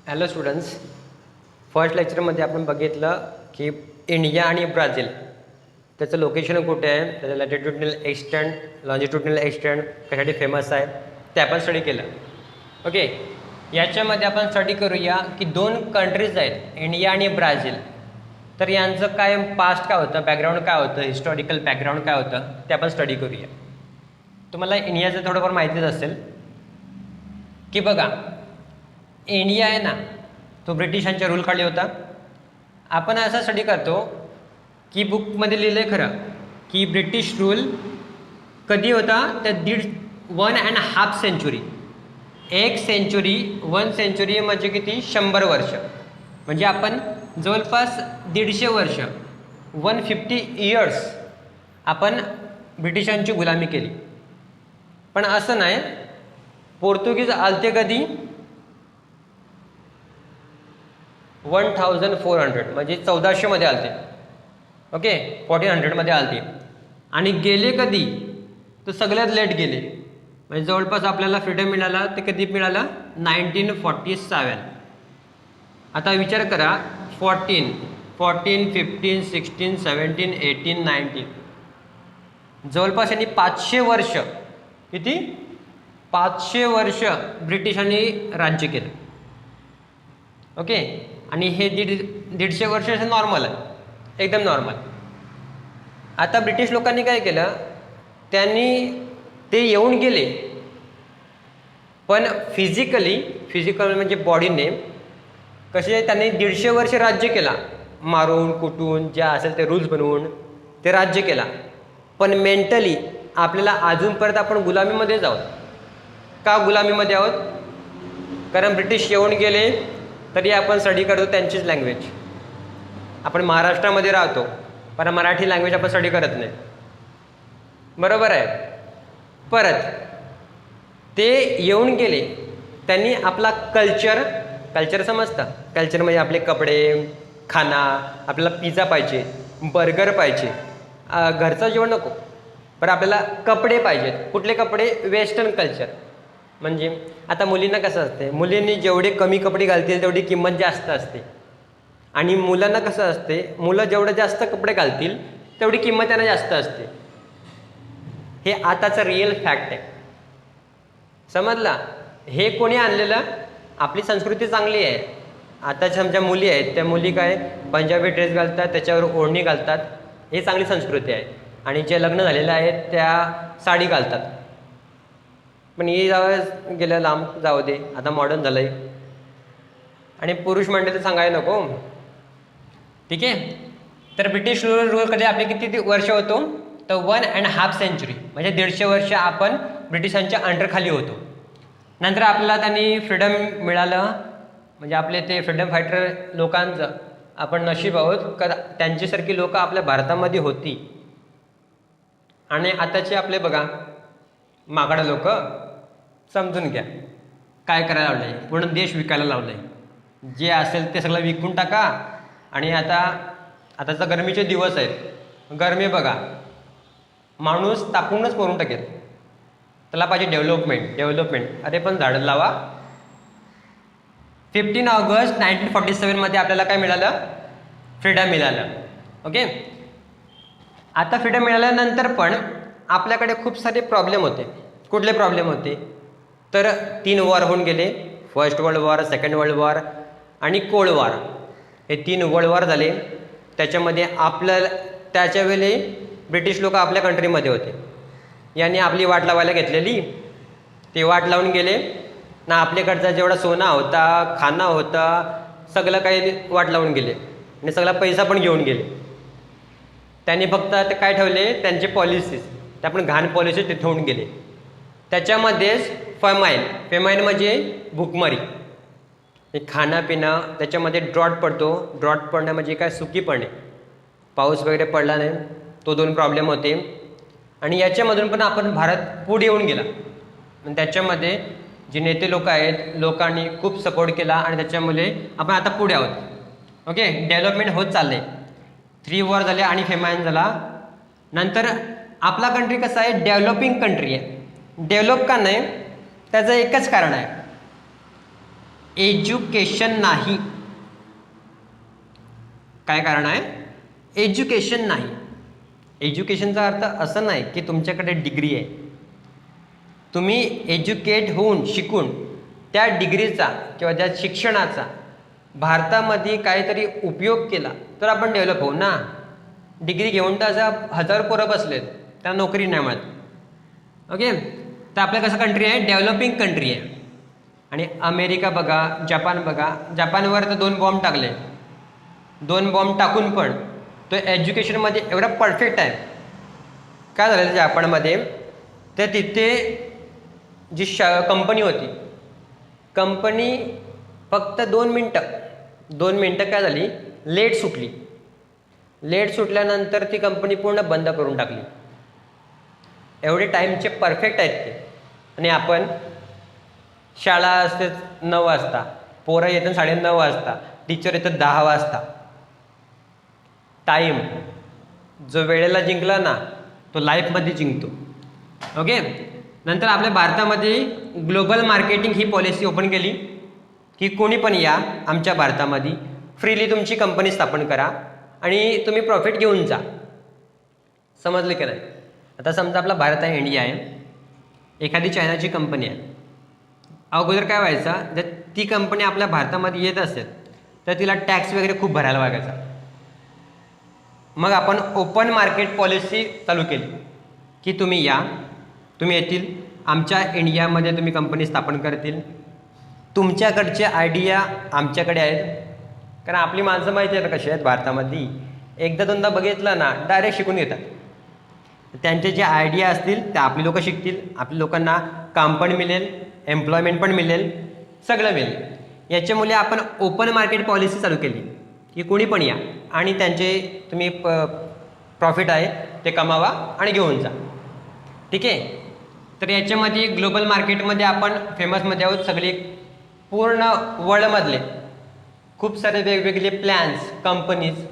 Hello students, first लेक्चरमध्ये आपण बघितलं की इंडिया आणि ब्राझील त्याचं लोकेशन कुठे आहे, त्याचं लॅटिट्यूडनल एक्सटेंट लॉन्जिट्यूडनल एक्सटेंट कशासाठी फेमस आहे ते आपण स्टडी केलं. ओके, याच्यामध्ये आपण स्टडी करूया की दोन कंट्रीज आहेत इंडिया आणि ब्राझील. तर यांचं काय पास्ट काय होतं, बॅकग्राऊंड काय होतं, हिस्टॉरिकल बॅकग्राऊंड काय होतं ते आपण स्टडी करूया. तुम्हाला इंडियाचं थोडंफार माहितीच असेल की बघा, इंडिया आहे ना, तो ब्रिटिशांच्या रूल खाली होता. आपण असा स्टडी करतो की बुकमध्ये लिहिलं आहे खरं की ब्रिटिश रूल कधी होता, त्या 1.5 सेंचुरी. 1 सेंचुरी, 1 सेंचुरी म्हणजे किती, 100 वर्ष. म्हणजे आपण जवळपास 150 वर्ष, 150 इयर्स आपण ब्रिटिशांची गुलामी केली. पण असं नाही, पोर्तुगीज आलते कधी 1400 म्हणजे 1400 मध्ये आलते. ओके, 1400 आलते. आणि गेले कधी, तर सगळ्यात लेट गेले. म्हणजे जवळपास आपल्याला फ्रीडम मिळाला ते कधी मिळाला, 1947. आता विचार करा, 14, 15, 16, 17, 18, 19, जवळपास यांनी 500 वर्ष, किती, 500 वर्ष ब्रिटिशांनी राज्य केलं. ओके, आणि हे 150 वर्ष नॉर्मल आहे, एकदम नॉर्मल. आता ब्रिटिश लोकांनी काय केलं, त्यांनी ते येऊन गेले, पण फिजिकल म्हणजे बॉडीने कसे त्यांनी 150 वर्ष राज्य केला, मारून कुटून ज्या असेल ते रूल्स बनवून ते राज्य केला. पण मेंटली आपल्याला अजूनपर्यंत आपण गुलामीमध्येच आहोत. का गुलामीमध्ये आहोत? कारण ब्रिटिश येऊन गेले तरी आपण स्टडी करतो त्यांचीच लँग्वेज. आपण महाराष्ट्रामध्ये राहतो पण मराठी लँग्वेज आपण स्टडी करत नाही, बरोबर आहे. परत ते येऊन गेले, त्यांनी आपला कल्चर समजतं. कल्चर म्हणजे आपले कपडे, खाना, आपल्याला पिझ्झा पाहिजे, बर्गर पाहिजे, घरचं जेवण नको, पण आपल्याला कपडे पाहिजेत. कुठले कपडे? Western culture. म्हणजे आता मुलींना कसं असते, मुलींनी जेवढे कमी कपडे घालतील तेवढी किंमत जास्त असते. आणि मुलांना कसं असते, मुलं जेवढे जास्त कपडे घालतील तेवढी किंमत त्यांना जास्त असते. हे आताचं रिअल फॅक्ट आहे, समजला. हे कोणी आणलेलं? आपली संस्कृती चांगली आहे. आताच्या ज्या मुली आहेत त्या मुली काय पंजाबी ड्रेस घालतात, त्याच्यावर ओढणी घालतात, हे चांगली संस्कृती आहे. आणि जे लग्न झालेले आहेत त्या साडी घालतात. पण हे जावं गेलं लांब, जाऊ दे, आता मॉडर्न झालंय. आणि पुरुष म्हणते तर सांगायला नको, ठीक आहे. तर ब्रिटिश रूल कधी आपले किती वर्ष होतो, तर 1.5 सेंचुरी म्हणजे 150 वर्ष आपण ब्रिटिशांच्या अंडरखाली होतो. नंतर आपल्याला त्यांनी फ्रीडम मिळालं. म्हणजे आपले ते फ्रीडम फायटर लोकांचं आपण नशीब आहोत का त्यांच्यासारखी लोक आपल्या भारतामध्ये होती. आणि आताचे आपले बघा मागाडा लोक, समजून घ्या काय करायला लावलंय, पूर्ण देश विकायला लावलंय. जे असेल ते सगळं विकून टाका. आणि आताचा गरमीचे दिवस आहेत, गरमी बघा, माणूस तापूनच करून टाकेल. त्याला पाहिजे डेव्हलपमेंट. अरे पण झाडं लावा. 15 ऑगस्ट 1947 मध्ये आपल्याला काय मिळालं? फ्रीडम मिळालं. ओके, आता फ्रीडम मिळाल्यानंतर पण आपल्याकडे खूप सारे प्रॉब्लेम होते. कुठले प्रॉब्लेम होते? तर 3 वॉर होऊन गेले. First world war, second world war आणि कोल्ड वॉर. हे 3 वर्ल्ड वॉर झाले. त्याच्यामध्ये त्याच्यावेळी ब्रिटिश लोक आपल्या कंट्रीमध्ये होते. यांनी आपली वाट लावायला घेतलेली, ते वाट लावून गेले ना. आपल्याकडचा जेवढा सोना होता, खाना होता, सगळं काही वाट लावून गेले आणि सगळा पैसा पण घेऊन गेले. त्यांनी फक्त ते काय ठेवले, त्यांचे पॉलिसीज, ते आपण घाण पॉलिसी ते ठेवून गेले. त्याच्यामध्येच फेमाईन म्हणजे भूकमारी, खाणं त्याच्यामध्ये ड्रॉट पडणं म्हणजे काय, सुकी पडणे, पाऊस वगैरे पडला नाही, तो 2 प्रॉब्लेम होते. आणि याच्यामधून पण आपण भारत पुढे येऊन गेला. त्याच्यामध्ये जे नेते लोक आहेत, लोकांनी खूप सपोर्ट केला आणि त्याच्यामुळे आपण आता पुढे आहोत. ओके, डेव्हलपमेंट होत चालले. 3 वॉर झाले आणि फेमाईन झाला. नंतर आपला कंट्री कसा आहे, डेव्हलपिंग कंट्री आहे. डेव्हलप का नाही, त्याचं एकच कारण आहे, एज्युकेशन नाही. काय कारण आहे? एज्युकेशन नाही. एज्युकेशनचा अर्थ असं नाही की तुमच्याकडे डिग्री आहे, तुम्ही एज्युकेट होऊन शिकून त्या डिग्रीचा किंवा त्या शिक्षणाचा भारतामध्ये काहीतरी उपयोग केला तर आपण डेव्हलप होऊ ना. डिग्री घेऊन तर असं हजार पोरं बसलेत, त्यांना नोकरी नाही मिळत. ओके, तर आपलं कसं कंट्री आहे? डेव्हलपिंग कंट्री आहे. आणि अमेरिका बघा, जपान बघा, जपानवर तर 2 बॉम्ब टाकले, 2 बॉम्ब टाकून पण तो एज्युकेशनमध्ये एवढा परफेक्ट आहे. काय झालं जपानमध्ये? तर तिथे जी कंपनी होती, कंपनी फक्त 2 मिनटं काय झाली, लेट सुटली. लेट सुटल्यानंतर ती कंपनी पूर्ण बंद करून टाकली. एवढे टाईमचे परफेक्ट आहेत ते. आणि आपण शाळा असते 9 वाजता, पोरं येतात 9:30 वाजता, टीचर येतात 10 वाजता. टाईम जो वेळेला जिंकला ना, तो लाईफमध्ये जिंकतो. ओके, नंतर आपल्या भारतामध्ये ग्लोबल मार्केटिंग ही पॉलिसी ओपन केली की कोणी पण या आमच्या भारतामध्ये, फ्रीली तुमची कंपनी स्थापन करा आणि तुम्ही प्रॉफिट घेऊन जा. समजले की नाही? आता समजा आपला भारत आहे, इंडिया आहे, एखादी चायनाची कंपनी आहे. अगोदर काय व्हायचं, जर ती कंपनी आपल्या भारतामध्ये येत असेल तर तिला टॅक्स वगैरे खूप भरायला लागायचा. मग आपण ओपन मार्केट पॉलिसी चालू केली की तुम्ही या, तुम्ही येतील, आमच्या इंडियामध्ये तुम्ही कंपनी स्थापन करतील, तुमच्याकडचे आयडिया आमच्याकडे आहेत. कारण आपली माणसं माहिती आहे ना कशी आहेत भारतामध्ये, एकदा दोनदा बघितलं ना डायरेक्ट शिकून घेतात. त्यांचे जे आयडिया असतील ते आपली लोकं शिकतील, आपल्या लोकांना काम पण मिळेल, एम्प्लॉयमेंट पण मिळेल, सगळं मिळेल. याच्यामुळे आपण ओपन मार्केट पॉलिसी चालू केली की कोणी पण या आणि त्यांचे तुम्ही प्रॉफिट आहे ते कमावा आणि घेऊन जा. ठीक आहे, तर याच्यामध्ये ग्लोबल मार्केटमध्ये आपण फेमसमध्ये आहोत. सगळे पूर्ण वर्ल्डमधले खूप सारे वेगवेगळे प्लॅन्स, कंपनीज,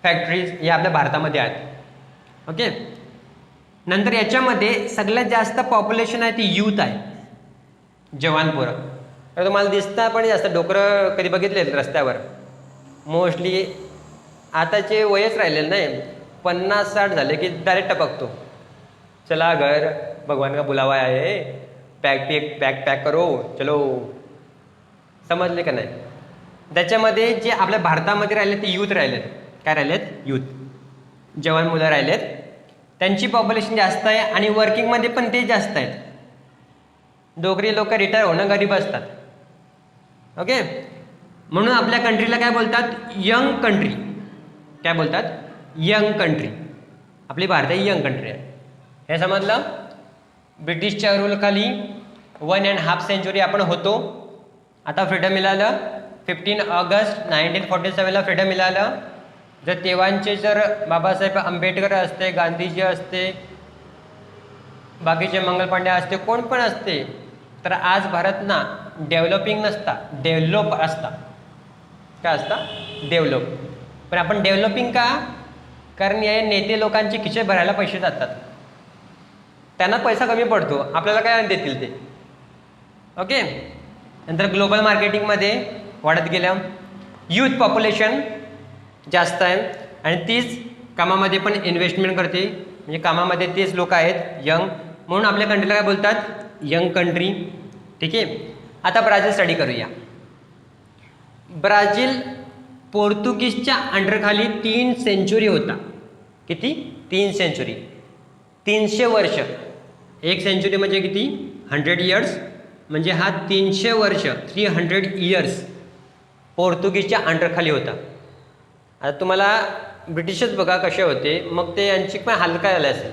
फॅक्टरीज या आपल्या भारतामध्ये आहेत. ओके, नंतर याच्यामध्ये सगळ्यात जास्त पॉप्युलेशन आहे ती यूथ आहे, जवान पोरं. तर तुम्हाला दिसतं पण जास्त डोकरं कधी बघितले रस्त्यावर, मोस्टली आताचे वयच राहिलेलं नाही, 50-60 झाले की डायरेक्ट टपकतो, चला घर भगवान का बुलावा आहे, पॅक करो चलो. समजले का नाही? त्याच्यामध्ये जे आपल्या भारतामध्ये राहिले ते यूथ राहिलेत. काय राहिलेत? यूथ, जवान मुलं राहिलेत. त्यांची पॉप्युलेशन जास्त आहे आणि वर्किंगमध्ये पण ते जास्त आहेत. डोगरी लोक रिटायर होणं गरीब असतात. ओके, म्हणून आपल्या कंट्रीला काय बोलतात? Young country. काय बोलतात? Young country. आपली भारत ही यंग कंट्री आहे. हे समजलं? ब्रिटिशच्या रूलखाली 1.5 सेंचुरी आपण होतो. आता फ्रीडम मिळालं, 15 ऑगस्ट 1947ला फ्रीडम मिळालं. जर तेव्हांचे जर बाबासाहेब आंबेडकर असते, गांधीजी असते, बाकीचे मंगल पांडे असते, कोण पण असते, तर आज भारत ना डेव्हलपिंग नसता, डेव्हलप असता. काय असता? डेव्हलप. पण आपण डेव्हलपिंग का? कारण या नेते लोकांचे खिसे भरायला पैसे जातात, त्यांना पैसा कमी पडतो, आपल्याला काय देतील ते. ओके, नंतर ग्लोबल मार्केटिंगमध्ये वाढत गेलं, यूथ पॉप्युलेशन जास्त आहे आणि तीच कामामध्ये पण इन्व्हेस्टमेंट करते, म्हणजे कामामध्ये तेच लोक आहेत यंग, म्हणून आपल्या कंट्रीला काय बोलतात? Young country. ठीक आहे, आता ब्राझील स्टडी करूया. ब्राझील पोर्तुगीजच्या अंडरखाली 3 सेंचुरी होता. किती? 3 सेंचुरी, 300 वर्ष. 1 सेंचुरी म्हणजे किती? 100 इयर्स, म्हणजे हा 300 वर्ष, 300 इयर्स पोर्तुगीजच्या अंडरखाली होता. आता तुम्हाला ब्रिटिशच बघा कसे होते, मग ते यांची पण हाल काय झाले असेल,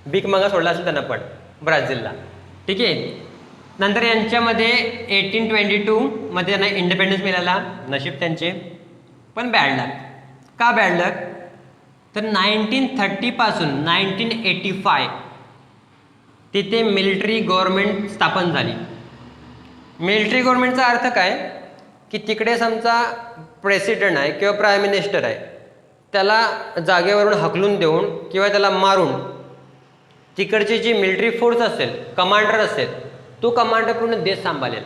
भीक मागा सोडला असेल त्यांना पण ब्राझीलला. ठीक आहे, नंतर यांच्यामध्ये 1822 मध्ये त्यांना इंडिपेंडन्स मिळाला. नशीब त्यांचे, पण बॅड लक. का बॅड लक? तर 1930 पासून 1985 तिथे मिलिटरी गव्हर्नमेंट स्थापन झाली. मिलिटरी गव्हर्नमेंटचा अर्थ काय की तिकडे समजा प्रेसिडेंट आहे किंवा प्राईम मिनिस्टर आहे, त्याला जागेवरून हकलून देऊन किंवा त्याला मारून तिकडची जी मिलिटरी फोर्स असेल, कमांडर असेल, तो कमांडर पूर्ण देश सांभाळेल.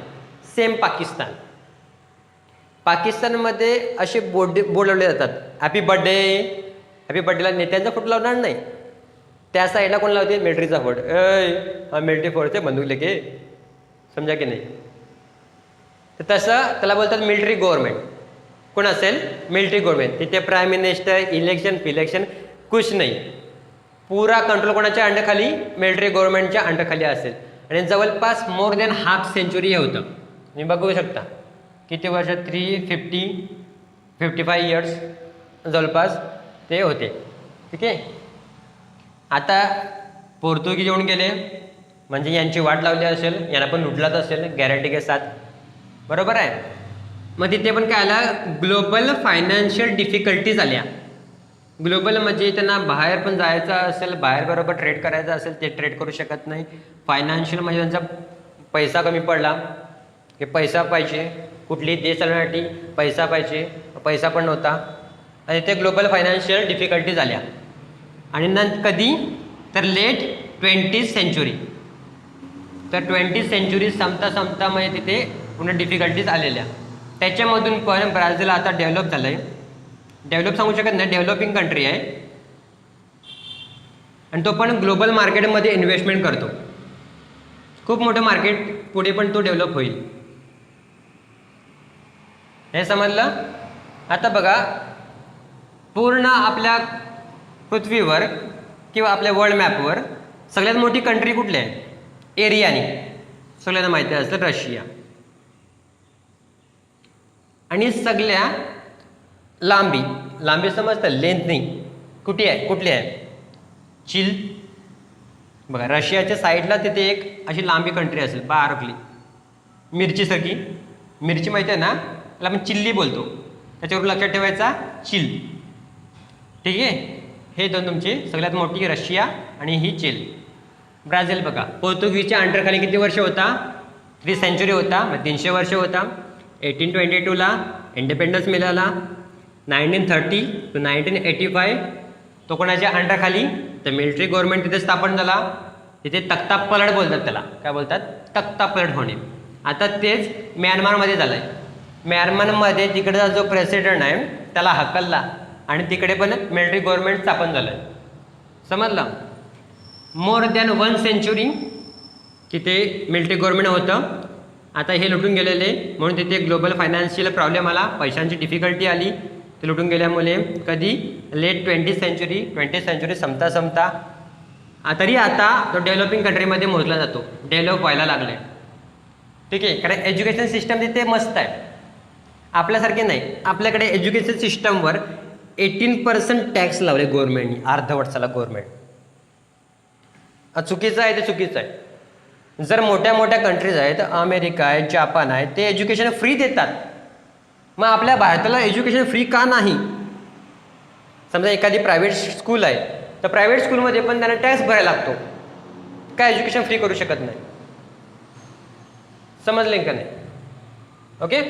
सेम पाकिस्तानमध्ये असे बोर्ड लावले जातात, हॅपी बर्थडेला नेत्यांचा फोटो लावणार नाही, त्या साईडला कोण लावते, मिलिटरीचा फोटो, हा मिलिटरी फोर्स आहे, बंदूक लेके, समजा की नाही. तर तसं त्याला बोलतात मिलिटरी गव्हर्नमेंट. कोण असेल, मिलिटरी गव्हर्नमेंट. तिथे प्राईम मिनिस्टर, इलेक्शन कुछ नाही, पुरा कंट्रोल कोणाच्या अंडरखाली, मिलिटरी गव्हर्नमेंटच्या अंडरखाली असेल. आणि जवळपास मोर दॅन हाफ सेंचुरी हे होतं. तुम्ही बघू शकता किती वर्ष, 355 इयर्स जवळपास ते होते. ठीक आहे. आता पोर्तुगीज येऊन गेले, म्हणजे यांची वाट लावली असेल, यांना पण लुटलाच असेल गॅरंटी के साथ, बरोबर आहे. मग तिथे पण काय आलं, ग्लोबल फायनान्शियल डिफिकल्टीज आल्या. ग्लोबल म्हणजे त्यांना बाहेर पण जायचं असेल, बाहेर बरोबर ट्रेड करायचं असेल, ते ट्रेड करू शकत नाही. फायनान्शियल म्हणजे त्यांचा पैसा कमी पडला, की पैसा पाहिजे, कुठली देश चालवण्यासाठी पैसा पाहिजे, पैसा पण नव्हता, आणि ते ग्लोबल फायनान्शियल डिफिकल्टीज आल्या. आणि कधी तर लेट 20th सेंचुरी. तर 20th सेंचुरी संपता म्हणजे तिथे पूर्ण डिफिकल्टीज आलेल्या. त्याच्यामधून पण ब्राझील आता डेव्हलप झालं आहे. डेव्हलप सांगू शकत नाही, डेव्हलपिंग कंट्री आहे, आणि तो पण ग्लोबल मार्केटमध्ये इन्व्हेस्टमेंट करतो. खूप मोठं मार्केट, पुढे पण तो डेव्हलप होईल. हे समजलं. आता बघा, पूर्ण आपल्या पृथ्वीवर किंवा आपल्या वर्ल्ड मॅपवर सगळ्यात मोठी कंट्री कुठली आहे, एरियानी सगळ्यांना माहिती असतं, रशिया. आणि सगळ्या लांबी समजतं, लेंथ नाही, कुठे आहे, कुठली आहे, चीन. बघा, रशियाच्या साईडला तिथे एक अशी लांबी कंट्री असेल, बारकली, मिरचीसारखी. मिरची माहिती आहे ना, त्याला आपण चिल्ली बोलतो, त्याच्यावर लक्षात ठेवायचा, चिल. ठीक आहे. हे दोन तुमची सगळ्यात मोठी रशिया आणि ही चीन. ब्राझील बघा, पोर्तुगीजच्या अंडरखाली किती वर्ष होता, 3 सेंचुरी होता, मग 300 वर्ष होता. 1822ला इंडिपेंडन्स मिळाला. 1930 to 1985 तो कोणाच्या अंडरखाली, तर मिलिटरी गव्हर्नमेंट तिथे स्थापन झाला. तिथे तख्ता पलट बोलतात, त्याला काय बोलतात, तख्ता पलट होणे. आता तेच म्यानमारमध्ये झालं आहे. म्यानमारमध्ये तिकडचा जो प्रेसिडेंट आहे त्याला हकलला, आणि तिकडे पण मिलिटरी गव्हर्नमेंट स्थापन झालं आहे. समजलं. मोर दॅन 1 सेंचुरी तिथे मिलिटरी गव्हर्नमेंट होतं. आता हे लुटून गेलेले, म्हणून तिथे ग्लोबल फायनान्शियल प्रॉब्लेम आला, पैशांची डिफिकल्टी आली, ते लुटून गेल्यामुळे. कधी लेट 20th सेंचुरी संपता तरी आता तो डेव्हलपिंग कंट्रीमध्ये मोजला जातो, डेव्हलप व्हायला लागले. ठीक आहे. कारण एज्युकेशन सिस्टम तिथे मस्त आहे, आपल्यासारखे नाही. आपल्याकडे एज्युकेशन सिस्टमवर 18% टॅक्स लावले गव्हर्नमेंटनी, अर्धवट साला गव्हर्नमेंट. चुकीचं आहे, ते चुकीचं आहे. जर मोठ्या कंट्रीज आहेत, अमेरिका आहे, जापान आहे, ते एज्युकेशन फ्री देतात. मग आपल्या भारताला एज्युकेशन फ्री का नाही? समजा एखादी प्रायव्हेट स्कूल आहे, तर प्रायव्हेट स्कूलमध्ये पण त्यांना टॅक्स भरायला लागतो, काय एज्युकेशन फ्री करू शकत नाही. समजले का नाही? ओके.